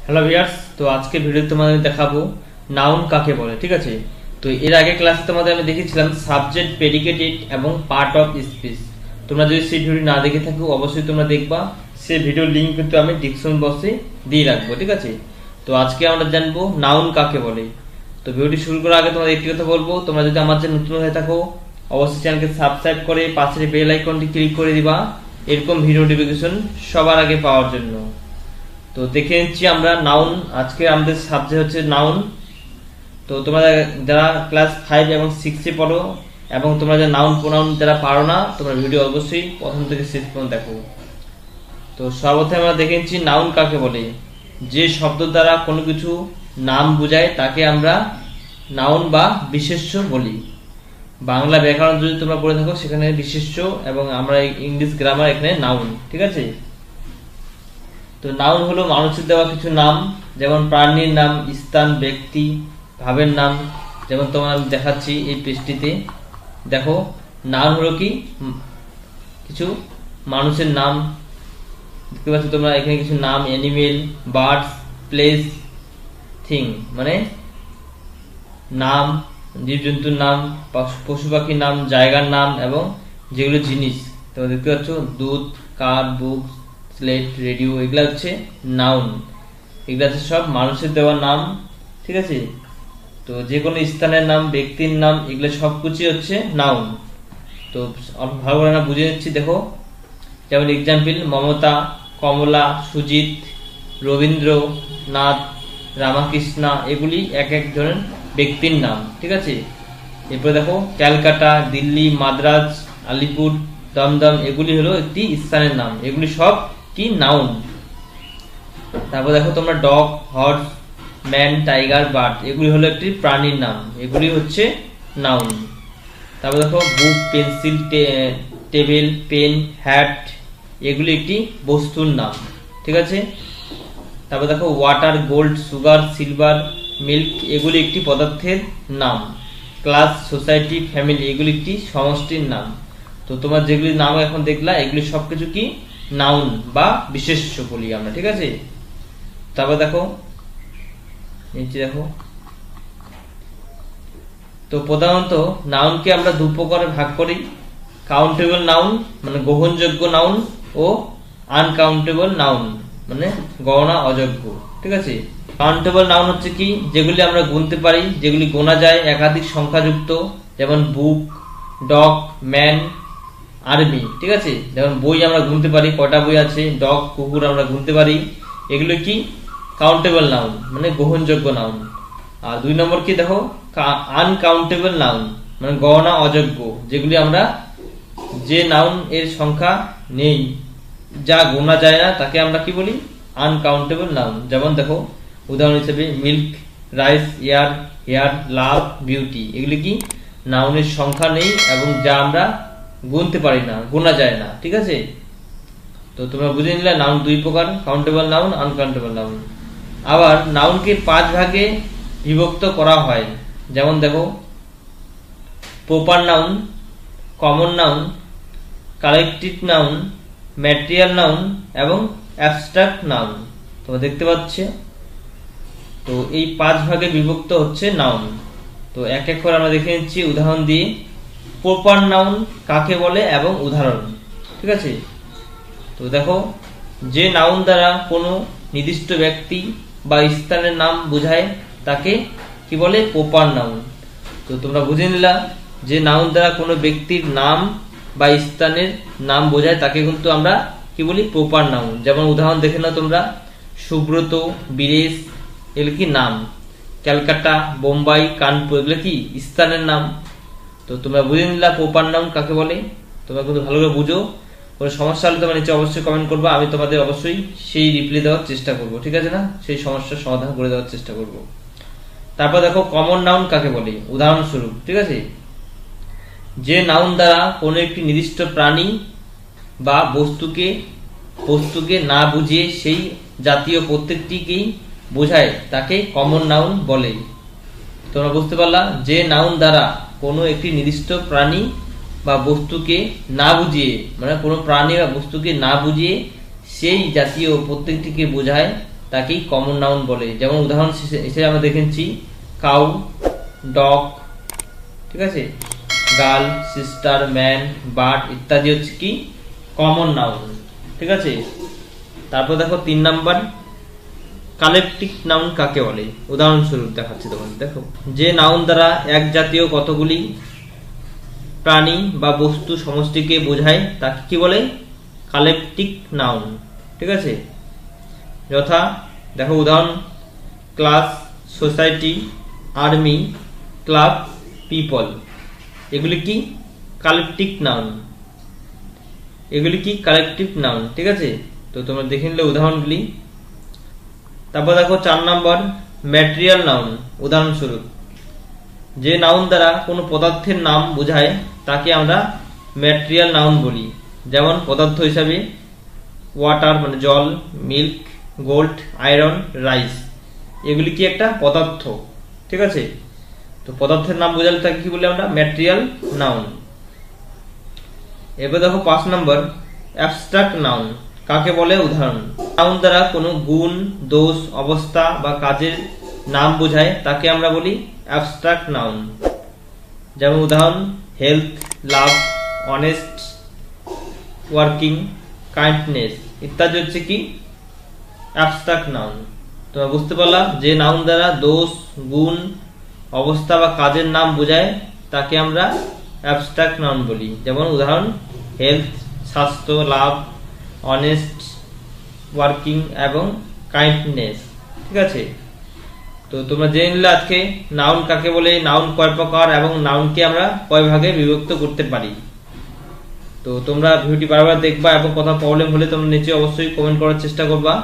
Hello viewers, তো আজকে video তোমাদের দেখাবো নাউন কাকে বলে। ঠিক আছে, তো এর আগে ক্লাসে তোমাদের আমি দেখিয়েছিলাম সাবজেক্ট, প্রেডিকেটেড এবং পার্ট অফ স্পিচ। তোমরা যদি সেই ভিডিও না দেখে থাকো অবশ্যই তোমরা দেখবা, সেই ভিডিওর লিংক কিন্তু আমি ডিসক্রিপশন বক্সে দিয়ে রাখবো। ঠিক আছে, তো আজকে আমরা জানবো নাউন কাকে বলে। তো ভিডিওটি শুরু করার আগে তোমাদের একটি কথা বলবো, তোমরা যদি আমার চ্যানেল নতুন হয়ে থাকো অবশ্যই চ্যানেলকে সাবস্ক্রাইব করে পাশের বেল আইকনটি ক্লিক করে দিবা এরকম ভিডিও নোটিফিকেশন সবার আগে পাওয়ার জন্য। তো দেখে নিচ্ছি আমরা নাউন। আজকে আমাদের সাবজেক্ট হচ্ছে নাউন। তো তোমরা যারা ক্লাস 5 এবং 6 এ পড়ো এবং তোমরা যারা নাউন প্রোনাউন যারা পারো না, তোমরা ভিডিও অবশ্যই প্রথম থেকে শেষ পর্যন্ত দেখো। তো সর্বপ্রথমে আমরা দেখে নিচ্ছি নাউন কাকে বলে। যে শব্দ দ্বারা কোনো কিছু নাম বোঝায় তাকে আমরা নাউন বা বিশেষ্য বলি। বাংলা ব্যাকরণ যদি তোমরা পড়ে থাকো সেখানে বিশেষ্য, এবং আমরা ইংলিশ গ্রামার এখানে নাউন। ঠিক আছে, তো নাউন হলো মানুষের দেওয়া কিছু নাম, যেমন প্রাণীর নাম, স্থান, ব্যক্তি, ভাবের নাম। যেমন তোমার দেখাচ্ছি এই পেজটিতে, দেখো নাউন হলো কি কিছু মানুষের নাম দেখতে পাচ্ছ তোমরা এখানে কিছু নাম, অ্যানিমেল, বার্ডস, প্লেস, থিং, মানে নাম, জীবজন্তুর নাম, পশু পাখির নাম, জায়গার নাম এবং যেগুলো জিনিস তোমরা দেখতে পাচ্ছ দুধ, কার, বুক, স্লেট, রেডিও, এগুলা হচ্ছে নাউন। এগুলা হচ্ছে সব মানুষের দেওয়া নাম। ঠিক আছে, তো যে কোনো স্থানের নাম, ব্যক্তির নাম, এগুলো সবকিছু হচ্ছে নাউন। তো ভালো করে আমরা বুঝে নিচ্ছি। দেখো যেমন এক্সাম্পল, মমতা, কমলা, সুজিত, রবীন্দ্রনাথ, রামকৃষ্ণা, এগুলি এক একজনের ব্যক্তির নাম। ঠিক আছে, এরপরে দেখো ক্যালকাটা, দিল্লি, মাদ্রাজ, আলিপুর, দমদম, এগুলি হলো একটি স্থানের নাম। এগুলি সব কি নাউন। তারপর দেখো তোমরা dog, horse, man, tiger, bird, এগুলি হলো একটি প্রাণীর নাম। এগুলি হচ্ছে নাউন। তারপর দেখো বুক, পেন্সিল, টেবিল, পেন, হ্যাট, এগুলি একটি বস্তুর নাম। ঠিক আছে, তারপর দেখো water, gold, sugar, silver, milk, এগুলি একটি পদার্থের নাম। ক্লাস, সোসাইটি, ফ্যামিলি, এগুলি একটি সমষ্টির নাম। তো তোমার যেগুলি নাম এখন দেখলা এগুলি সবকিছু কি নাউন বা বিশেষ্য বলি আমরা। ঠিক আছে, তারপর দেখো নিচে দেখো, তো প্রধানত নাউনকে আমরা দু প্রকারে ভাগ করি। কাউন্টেবল নাউন মানে গ্রহণযোগ্য নাউন, ও আনকাউন্টেবল নাউন মানে গণনা অযোগ্য। ঠিক আছে, কাউন্টেবল নাউন হচ্ছে কি যেগুলি আমরা গুনতে পারি, যেগুলি গোনা যায়, একাধিক সংখ্যাযুক্ত, যেমন বুক, ডগ, ম্যান, আর্মি। ঠিক আছে, যেমন বই আমরা গুনতে পারি কয়টা বই আছে, ডগ, কুকুর আমরা গুনতে পারি। এগুলো কি কাউন্টেবল নাউন মানে গ্রহণযোগ্য নাউন। আর দুই নম্বর কি দেখো আনকাউন্টেবল নাউন মানে গণনা অযোগ্য, যেগুলি আমরা যে নাউন এর সংখ্যা নেই, যা গোনা যায় না, তাকে আমরা কি বলি আনকাউন্টেবল নাউন। যেমন দেখো উদাহরণ হিসেবে মিল্ক, রাইস, এয়ার, হেয়ার, লাভ, বিউটি, এগুলি কি নাউনের সংখ্যা নেই এবং যা আমরা গুনতে পারি না, গোনা যায় না। ঠিক আছে, তো তোমরা বুঝে নিলে নাউন দুই প্রকার, কাউন্টেবল নাউন, আনকাউন্টেবল নাউন। আবার নাউনকে 5 ভাগে বিভক্ত করা হয়। যেমন দেখো proper noun, common noun, collective noun, material noun এবং অ্যাবস্ট্রাক্ট নাউন। তোমরা দেখতে পাচ্ছ, তো এই 5 ভাগে বিভক্ত হচ্ছে নাউন। তো এক এক করে আমরা দেখে নিচ্ছি উদাহরণ দিয়ে। প্রপার নাউন কাকে বলে এবং উদাহরণ। ঠিক আছে, তো দেখো যে নাউন দ্বারা কোনো নির্দিষ্ট ব্যক্তি বা স্থানের নাম বোঝায় তাকে কি বলে প্রপার নাউন। তো তোমরা বুঝে নিলা যে নাউন দ্বারা কোনো ব্যক্তির নাম বা স্থানের নাম বোঝায় তাকে কিন্তু আমরা কি বলি প্রপার নাউন। যেমন উদাহরণ দেখে নাও তোমরা, সুব্রত, বীরেশ, এগুলো কি নাম। ক্যালকাটা, বোম্বাই, কানপুর, এগুলো কি স্থানের নাম। তো তোমরা বুঝে নিলা প্রপার নাউন কাকে বলে। তোমরা কিন্তু ভালো করে বুঝো, কোনো সমস্যা হলে তোমরা নিচে অবশ্যই কমেন্ট করবো, আমি তোমাদের অবশ্যই সেই রিপ্লাই দেওয়ার চেষ্টা করবো। ঠিক আছে না, সেই সমস্যার সমাধান করে দেওয়ার চেষ্টা করব। তারপর দেখো কমন নাউন কাকে বলে উদাহরণস্বরূপ। ঠিক আছে, যে নাউন দ্বারা কোনো একটি নির্দিষ্ট প্রাণী বা বস্তুকে না বুঝিয়ে সেই জাতীয় প্রত্যেকটিকেই বোঝায় তাকে কমন নাউন বলে। তোমরা বুঝতে পারলা, যে নাউন দ্বারা কোনো একটি নির্দিষ্ট প্রাণী বা বস্তুকে না বুঝিয়ে, মানে কোনো প্রাণী বা বস্তুকে না বুঝিয়ে সেই জাতীয় প্রত্যেকটিকে বোঝায় তাকেই কমন নাউন বলে। যেমন উদাহরণ হিসেবে আমরা দেখেছি কাউ, ডগ, ঠিক আছে, গার্ল, সিস্টার, ম্যান, বার্ড ইত্যাদি হচ্ছে কি কমন নাউন, ঠিক আছে। তারপর দেখো 3 নাম্বার কালেকটিভ নাউন কাকে বলে। উদাহরণস্বরূপ দেখাচ্ছি তোমাদের। দেখো, যে নাউন দ্বারা এক জাতীয় কতগুলি প্রাণী বা বস্তু সমষ্টিকে বোঝায় তাকে কি বলে কালেকটিভ নাউন, ঠিক আছে। যথা দেখো উদাহরণ class, society, army, club, people, এগুলি কি কালেকটিভ নাউন, এগুলি কি কালেকটিভ নাউন, ঠিক আছে। তো তোমরা দেখে নিলে উদাহরণগুলি। তারপর দেখো 4 নম্বর ম্যাটেরিয়াল নাউন। উদাহরণস্বরূপ যে নাউন দ্বারা কোনো পদার্থের নাম বোঝায় তাকে আমরা ম্যাটেরিয়াল নাউন বলি। যেমন পদার্থ হিসাবে ওয়াটার মানে জল, মিল্ক, গোল্ড, আয়রন, রাইস, এগুলি কি একটা পদার্থ, ঠিক আছে। তো পদার্থের নাম বোঝালে তাকে কি বলি আমরা ম্যাটেরিয়াল নাউন। এবার দেখো 5 নম্বর অ্যাবস্ট্রাক্ট নাউন কাকে বলে। উদাহরণ নাউন দ্বারা কোনো গুণ, দোষ, অবস্থা বা কাজের নাম বোঝায় তাকে আমরা বলি অ্যাবস্ট্রাক্ট নাউন। যেমন উদাহরণ হেলথ, লাভ, অনেস্ট, ওয়ার্কিং, কাইন্ডনেস ইত্যাদি হচ্ছে কি অ্যাবস্ট্রাক্ট নাউন। তোমরা বুঝতে পারলাম যে নাউন দ্বারা দোষ, গুণ, অবস্থা বা কাজের নাম বোঝায় তাকে আমরা অ্যাবস্ট্রাক্ট নাউন বলি। যেমন উদাহরণ হেলথ, স্বাস্থ্য, লাভ, অনেস্ট, ওয়ার্কিং এবং কাইন্ডনেস, ঠিক আছে। তো তোমরা জেনে নিলে আজকে নাউন কাকে বলে, নাউন কয় প্রকার এবং নাউনকে আমরা কয় ভাগে বিভক্ত করতে পারি। তো তোমরা ভিডিওটি বারবার দেখবা এবং কথা প্রবলেম হলে তোমরা নিচে অবশ্যই কমেন্ট করার চেষ্টা করবা,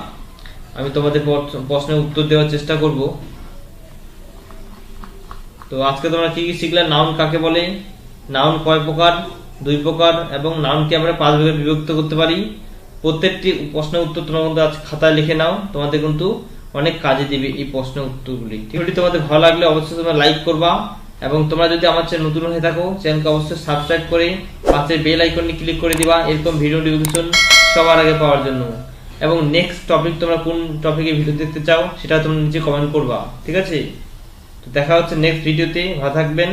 আমি তোমাদের প্রশ্নের উত্তর দেওয়ার চেষ্টা করব। তো আজকে তোমরা কি কি শিখলে, নাউন কাকে বলে, নাউন কয় প্রকার, 2 প্রকার এবং নাউনকে আমরা 5 ভাগে বিভক্ত করতে পারি। প্রত্যেকটি প্রশ্নের উত্তর তোমরা কিন্তু আজ খাতায় লিখে নাও, তোমাদের কিন্তু অনেক কাজে দিবে এই প্রশ্নের উত্তরগুলি। ভিডিওটি তোমাদের ভালো লাগলে অবশ্যই তোমরা লাইক করবা এবং তোমরা যদি আমার চ্যানেল নতুন হয়ে থাকো চ্যানেলকে অবশ্যই সাবস্ক্রাইব করে পাশে বেল আইকনটি ক্লিক করে দিবা এরকম ভিডিও নোটিফিকেশন সবার আগে পাওয়ার জন্য। এবং নেক্সট টপিক তোমরা কোন টপিকে ভিডিও দেখতে চাও সেটা তোমরা নিচে কমেন্ট করবা, ঠিক আছে। তো দেখা হচ্ছে নেক্সট ভিডিওতে, ভালো থাকবেন।